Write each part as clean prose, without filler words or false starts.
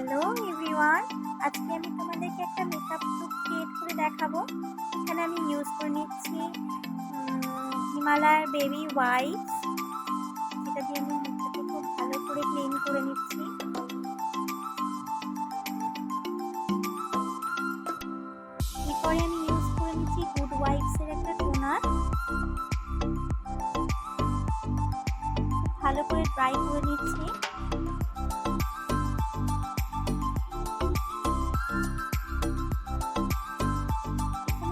Hello everyone, আজকে আমি তোমাদেরকে একটা মেকআপ লুক ক্রিয়েট করে দেখাবো। এখানে আমি ইউজ করে নিচ্ছি হিমালয়ের বেবি ওয়াইপস, যেটা দিয়ে আমি মুখটাকে খুব ভালো করে ক্লিন করে নিচ্ছি। এরপরে আমি ইউজ করে নিচ্ছি গুড ওয়াইপসের একটা টোনার, ভালো করে ড্রাই করে নিচ্ছি।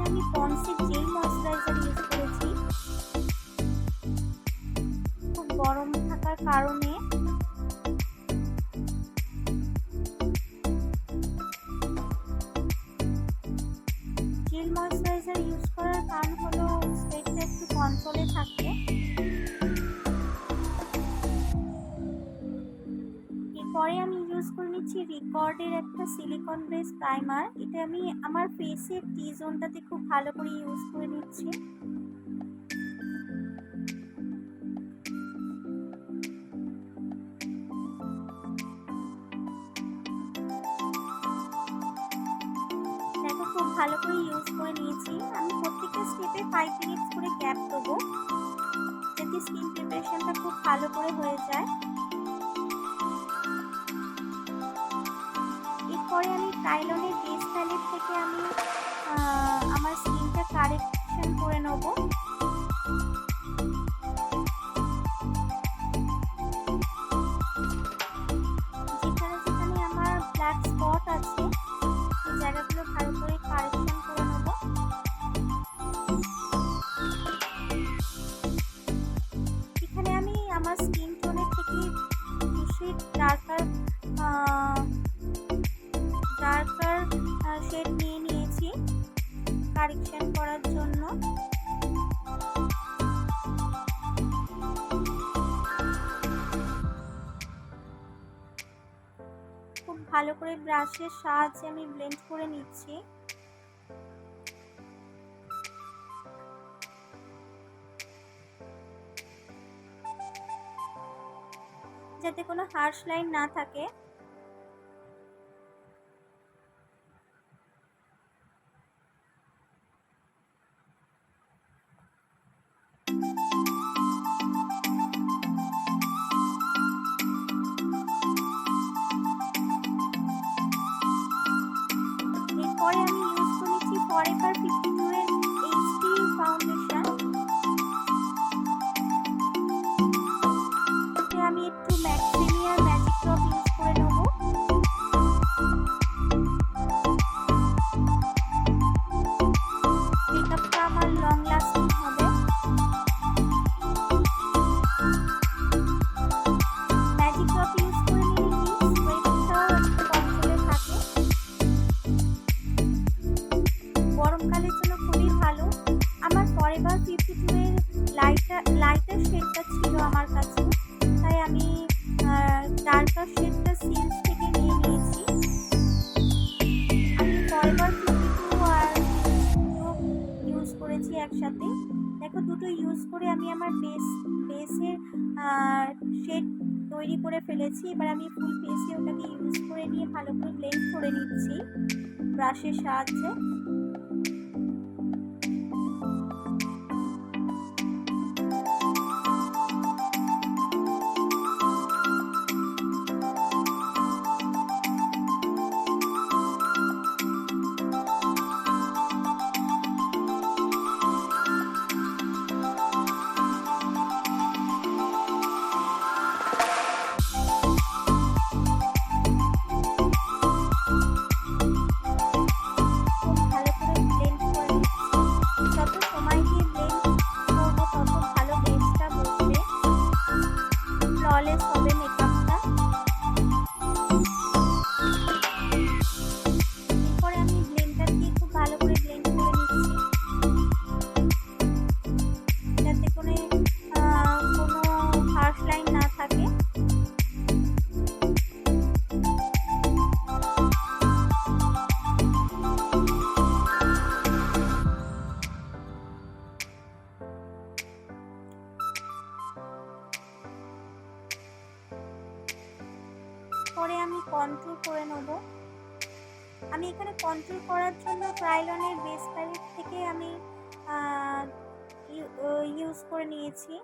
আমি পন্ডসের জেল ময়শ্চারাইজার ইউজ করেছি। খুব গরম থাকার কারণে জেল ময়শ্চারাইজার ইউজ করার কারণ হলো স্টেটটা একটু কন্ট্রোলে থাকে। এরপরে আমি ইউজ করে নিচ্ছি রিকর্ডের একটা সিলিকন বেস প্রাইমার। এটা আমি আমার ফেসের টি জোনটাতে খুব ভালো করে ইউজ করে নিচ্ছি। দেখো খুব ভালো করে ইউজ করে নিয়েছি। আমি প্রত্যেকটা স্টেপে 5 মিনিটস করে গ্যাপ দেবো, যাতে স্কিন প্রিপারেশনটা খুব ভালো করে হয়ে যায়। এরপরে আমি ক্রাইলনের বেস প্যালেট থেকে আমি আমার স্কিনটা কারেকশন করে নেব। যেখানে যেখানে আমার ব্ল্যাক স্পট আছে সেই জায়গাগুলো ভালো করে কারেকশন করে নেব। এখানে আমি আমার স্কিন টোনের থেকে ডার্কার শেড নিয়ে নিয়েছি কারেকশন করার জন্য। খুব ভালো করে ব্রাশের সাহায্যে আমি ব্লেন্ড করে নিচ্ছি। যাতে কোনো হার্শ লাইন না থাকে। এরপরে আমি ইউজ করেছি ফরএভার 52 এর এইচডি ফাউন্ডেশন। আমি একটু ম্যাক্সিমিয়ার ম্যাজিক ড্রপ ইউজ করে নেব। মেকআপটা আমার লং লাস্টিং হবে। ম্যাজিক ড্রপ ইউজ করে নিলে কি সোয়েটটাও একটু কন্ট্রোলে থাকে। গরমকালের জন্য খুবই ভালো। আমার ফরএভার 52 এর লাইটার শেডটা ছিল আমার কাছে, তাই আমি ডার্কার শেডটা সিলস থেকে নিয়ে নিয়েছি। আমি ফরএভার 52 আর ইউজ করেছি একসাথে। দেখো দুটো ইউজ করে আমি আমার বেসের শেড তৈরি করে ফেলেছি। এবার আমি ফুল ফেসে ওটাকে ইউজ করে নিয়ে ভালো করে ব্লেন্ড করে নিচ্ছি ব্রাশের সাহায্যে। নেব। আমি এখানে কন্ট্রোল করার জন্য ক্রায়োলনের বেস প্যালেট থেকে আমি ইউজ করে নিয়েছি।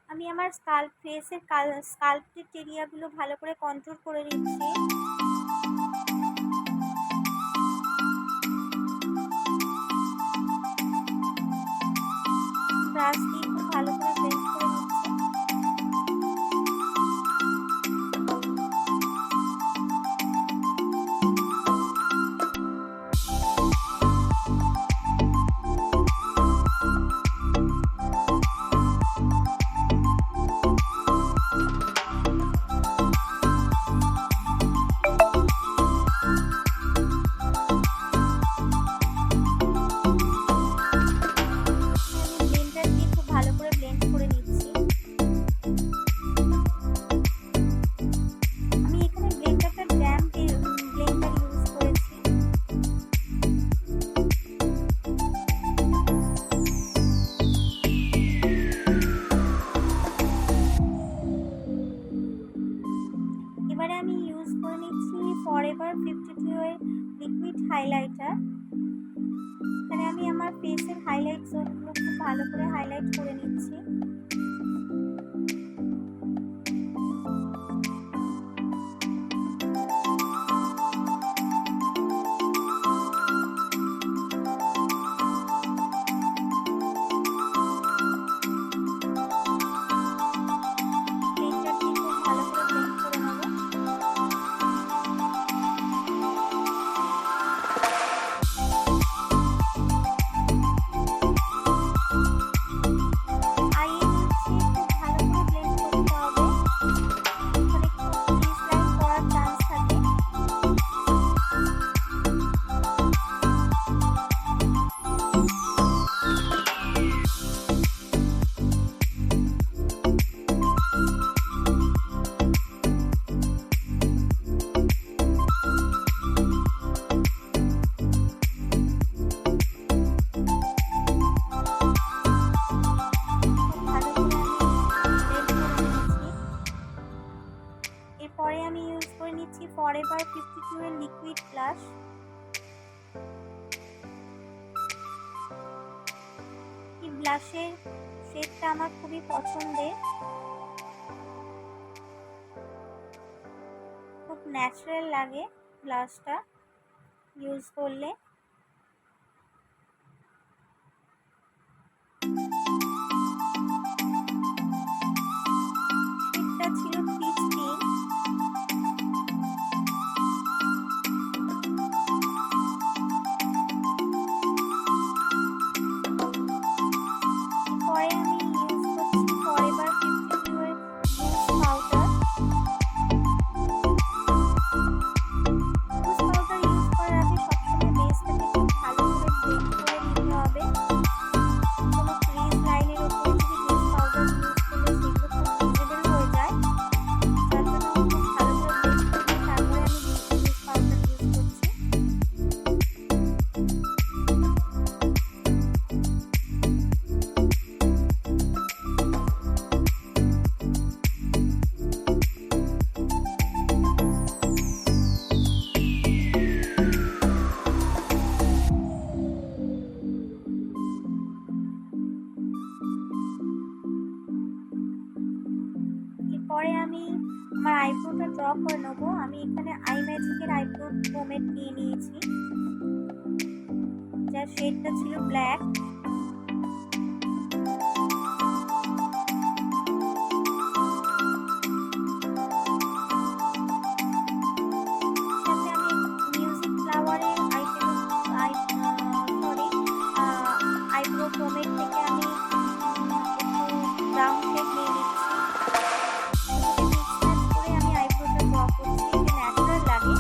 আমি আমার ফেসের স্কাল্পটেড এরিয়াগুলো ভালো করে কন্ট্রোল করে নিচ্ছি। ব্রাশ দিয়ে খুব ভালো করে ব্লেন্ড করে নিচ্ছি। এবারে আমি ইউজ করে নিচ্ছি ফরএভার 52 এর লিকুইড হাইলাইটার। এখানে আমি আমার ফেসের হাইলাইট জোনগুলো খুব ভালো করে হাইলাইট করে নিচ্ছি। এরপরে আমি ইউজ করে নিচ্ছি ফরএভার 52 এর লিকুইড ব্লাশ। এই ব্লাশের শেডটা আমার খুবই পছন্দের, খুব ন্যাচারাল লাগে ব্লাশটা ইউজ করলে। শেডটা ছিল পিচ পিঙ্ক। পরে আমি ইউজ করছি ফরএভার 52 এর boost powder. Boost powder use করার আগে সবসময় বেসটাকে খুব ভালো করে ব্লেন্ড করে নিতে হবে। কোনো ক্রিজ লাইনের উপর যদি বুস্ট পাউডার ইউজ করলে সেগুলো খুব ভিজিবল হয়ে যায়, যার জন্য খুব ভালো করে ব্লেন্ড করে তারপরে আমি বুস্ট পাউডার ইউজ করছি। এরপরে আমি আমার আইব্রোটা ড্র করে নেব। আমি এখানে আই ম্যাজিকের আইব্রো পোমেড নিয়ে নিয়েছি, যার শেডটা ছিল ব্ল্যাক। সাথে আমি মিউজিক ফ্লাওয়ারের আইব্রো পোমেড থেকে আমি একটু ব্রাউন শেড নিয়ে নিচ্ছি। করে আমি আইব্রোটা ড্র করছি, এতে ন্যাচারাল লাগে।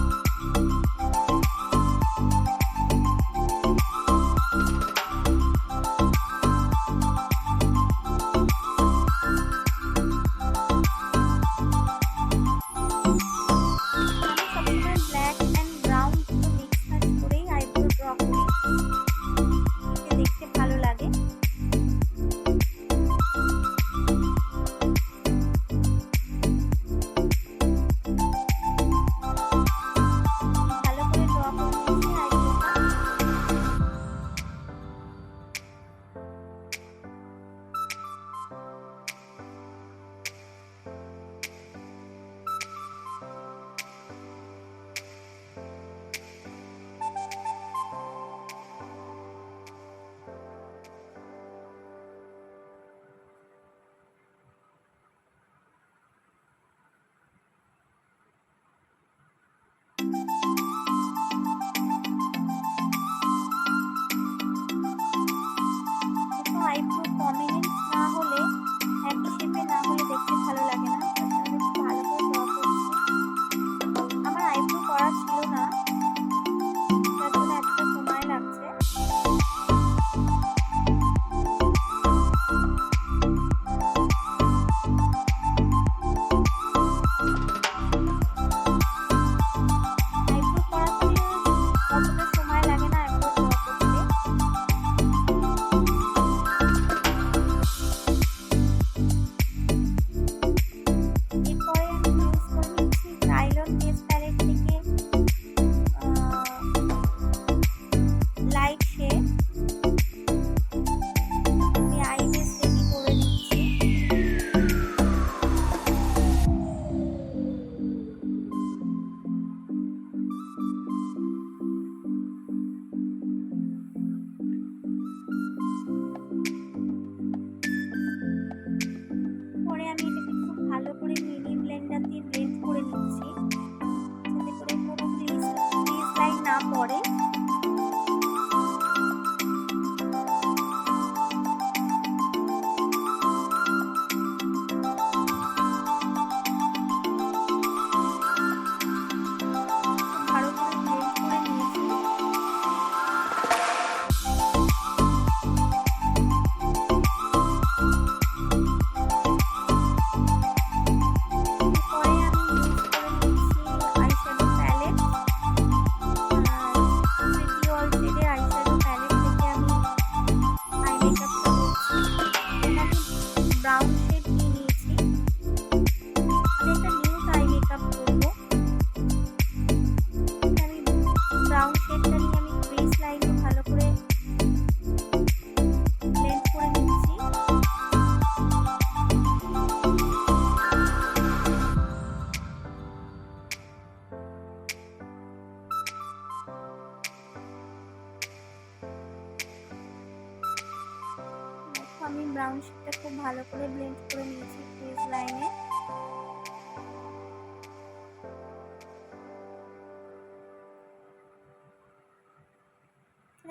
ব্রাউন শেডটা খুব ভালো করে ব্লেন্ড করে নিয়েছি ফেস লাইনে।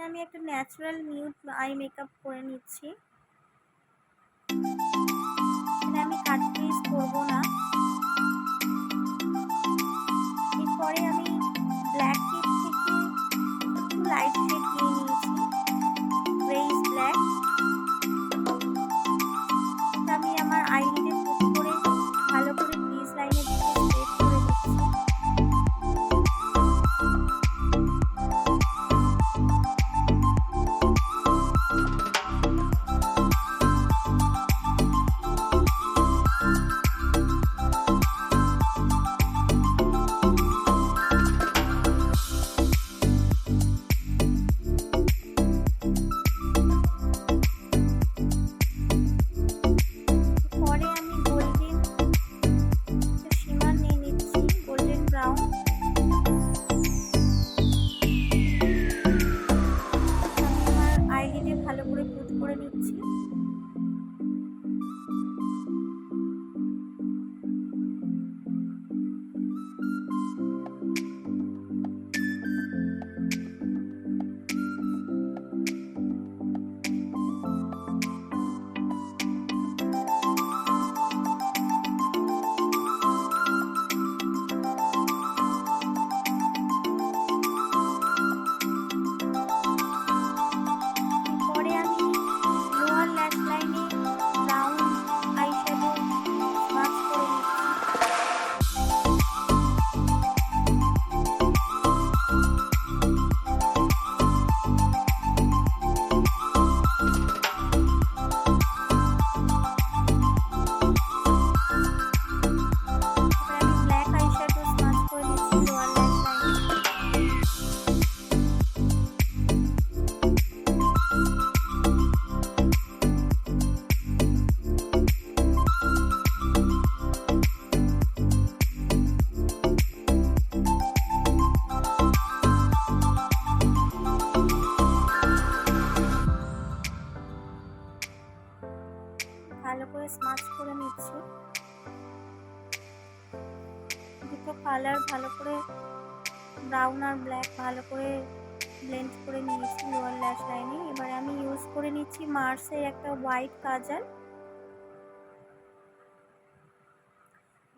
আমি একটা ন্যাচারাল নিউড আই মেকআপ করে নিচ্ছি। আমি কাট ক্রিজ করবো না। এরপরে আমি ব্ল্যাক টিপ থেকে একটু লাইট শেড নিয়ে নিয়েছি, গ্রেইশ ব্ল্যাক। আমি আমার আইলিডে পুট করে ভালো করে ক্রিজ লাইনের দিকে সেট করে দিচ্ছি। ভালো করে স্মাচ করে নিচ্ছি। দুটো কালার ভালো করে ব্রাউন আর ব্ল্যাক ভালো করে ব্লেন্ড করে নিয়েছি লোয়ার ল্যাশ লাইনে। এবারে আমি ইউজ করে নিচ্ছি মার্সের একটা হোয়াইট কাজল।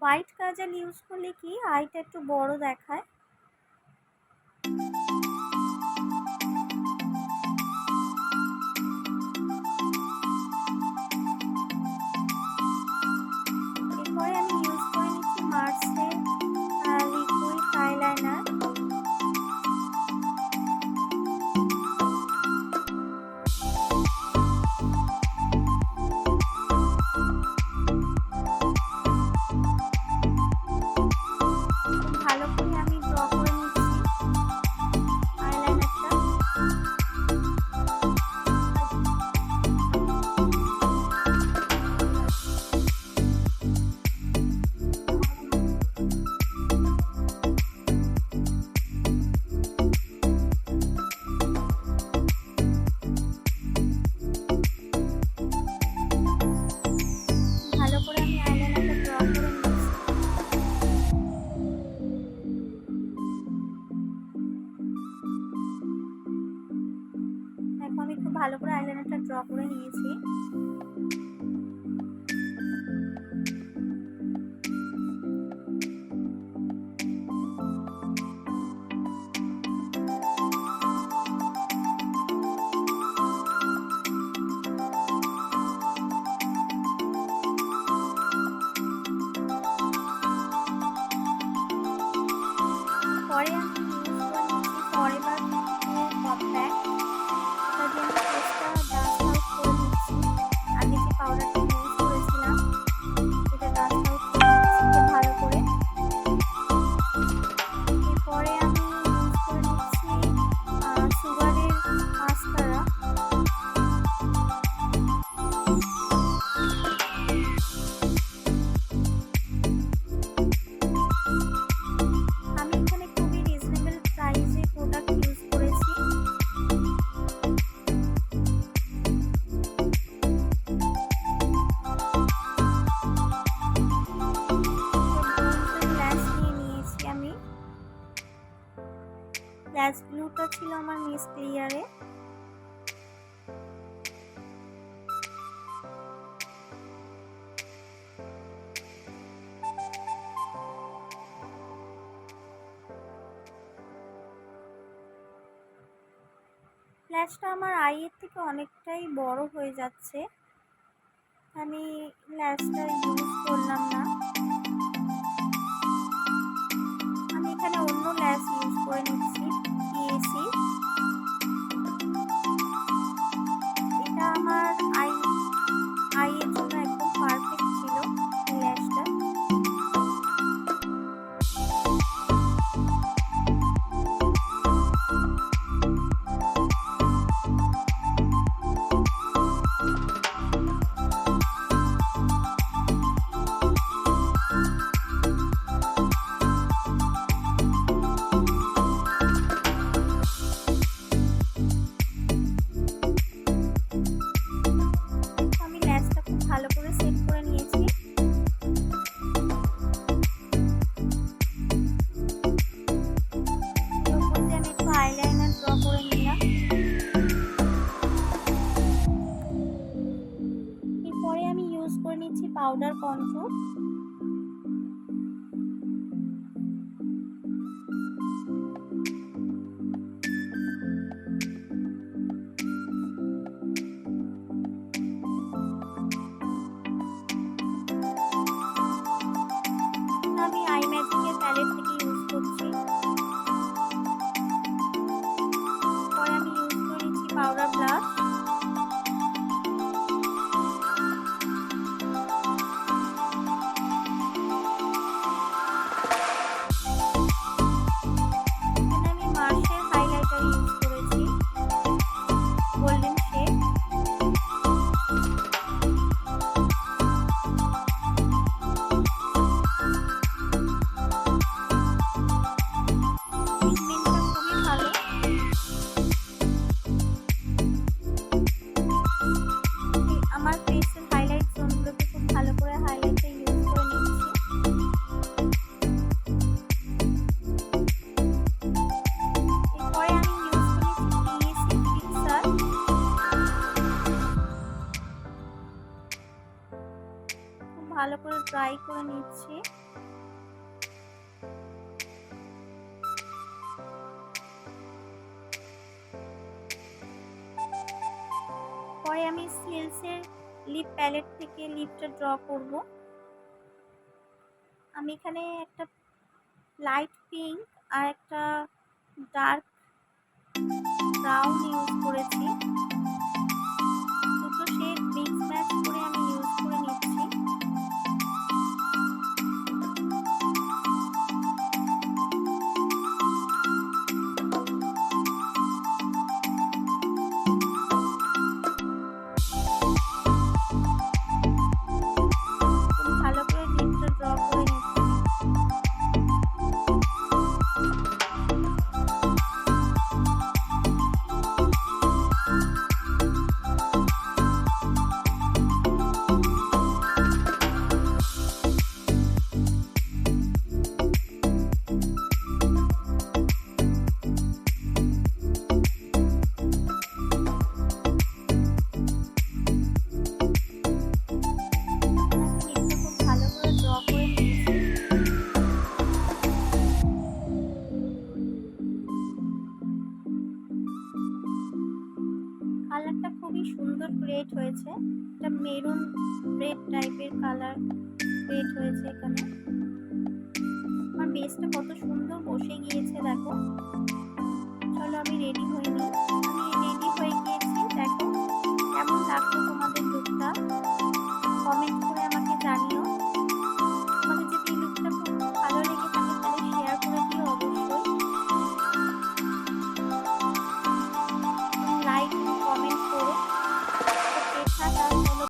হোয়াইট কাজল ইউজ করলে কি আইটা একটু বড় দেখায়। এরপরে আমি ইউজ করে নিচ্ছি মার্সের লিকুইড আইলাইনার। ভালো করে আমি ড্র করে নিচ্ছি আইলাইনারটা। ভালো করে আমি আইলাইনারটা ড্র করে নিচ্ছি। দেখো আমি খুব ভালো করে আইলাইনারটা ড্র করে নিয়েছি। পরে আমি ইউজ করে নিচ্ছি ফরএভার কম্প্যাক্ট। এটা দিয়ে আমি ফেসটা ডাস্ট আউট করে নিচ্ছি। আগে যে পাউডারটা ইউজ করেছিলাম সেটা ডাস্ট আউট করে নিচ্ছি খুব ভালো করে। এরপরে আমি ইউজ করে নিচ্ছি সুগারের মাস্কারা। আমি এখানে খুবই রিজনেবল ল্যাশ গ্লুটা ছিল আমার মিস ক্লিয়ারে। ল্যাশটা আমার আইয়ের থেকে অনেকটাই বড় হয়ে যাচ্ছে, আমি ল্যাশটা ইউজ করলাম না। আমি এখানে অন্য ল্যাশ ইউজ করে নিচ্ছি, পিএসি। এটা আমার আইয়ের জন্য একদম পারফেক্ট ছিল এই ল্যাশটা। আমি ল্যাশটা খুব ভালো করে সেট করে নিয়েছি। এর উপর দিয়ে আমি একটু আইলাইনার ড্র করে নিলাম। এরপরে আমি ইউজ করে নিচ্ছি পাউডার কন্ট্রোল। আমি আই ম্যাজিকের প্যালেট থেকে ইউজ করছি। পরে আমি ইউজ করে নিচ্ছি পাউডার ব্লাশ। এখানে আমি মার্শের হাইলাইটার ইউজ করেছি, গোল্ডেন শেড। পিগমেন্টটা খুবই ভালো। আমার ফেসের হাইলাইট জোনগুলোকে খুব ভালো করে হাইলাইটার ইউজ করে নিচ্ছি। এরপরে আমি ইউজ করেছি পিএসি ফিক্সার। খুব ভালো করে ড্রাই করে নিচ্ছি। পরে আমি সিলসের লিপ প্যালেট থেকে লিপটা ড্র করব। আমি এখানে একটা লাইট পিঙ্ক আর একটা ডার্ক ব্রাউন ইউজ করেছি। দুটো শেড মিক্স ম্যাচ করে আমি ইউজ করে নিচ্ছি। খুব ভালো করে লিপটা ড্র করে নিচ্ছি। লিপটা খুব ভালো করে ড্র করে নিয়েছি। কালারটা খুবই সুন্দর ক্রিয়েট হয়েছে, একটা মেরুন রেড টাইপের কালার ক্রিয়েট হয়েছে এখানে। আমার বেসটা কত সুন্দর বসে গিয়েছে দেখো। চলো আমি রেডি